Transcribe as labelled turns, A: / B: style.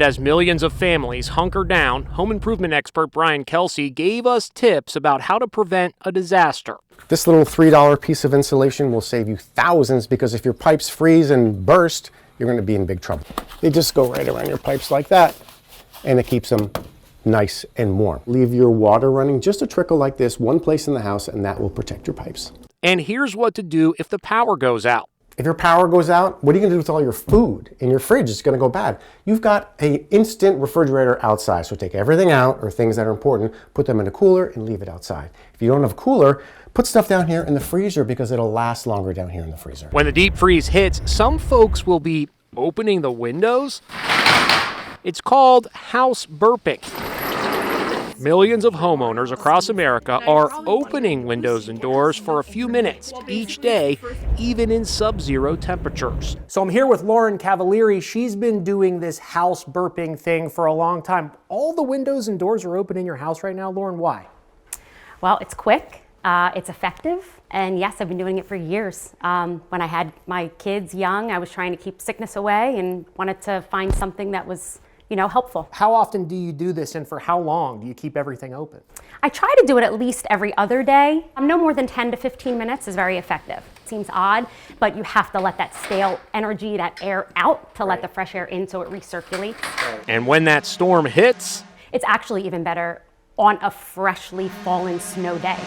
A: As millions of families hunker down, home improvement expert Brian Kelsey gave us tips about how to prevent a disaster.
B: This little $3 piece of insulation will save you thousands, because if your pipes freeze and burst, you're going to be in big trouble. They just go right around your pipes like that, and it keeps them nice and warm. Leave your water running just a trickle like this one place in the house, and that will protect your pipes.
A: And here's what to do if the power goes out.
B: If your power goes out, what are you going to do with all your food in your fridge? It's going to go bad. You've got an instant refrigerator outside, so take everything out, or things that are important, put them in a cooler and leave it outside. If you don't have a cooler, put stuff down here in the freezer, because it'll last longer down here in the freezer.
A: When the deep freeze hits, some folks will be opening the windows. It's called house burping. Millions of homeowners across America are opening windows and doors for a few minutes each day, even in sub-zero temperatures. So I'm here with Lauren Cavalieri. She's been doing this house burping thing for a long time. All the windows and doors are open in your house right now. Lauren, why?
C: Well, it's quick, it's effective, and yes, I've been doing it for years. When I had my kids young, I was trying to keep sickness away and wanted to find something that was helpful.
A: How often do you do this, and for how long do you keep everything open?
C: I try to do it at least every other day. No more than 10 to 15 minutes is very effective. It seems odd, but you have to let that stale energy, that air out, to let the fresh air in so it recirculates.
A: And when that storm hits,
C: it's actually even better on a freshly fallen snow day.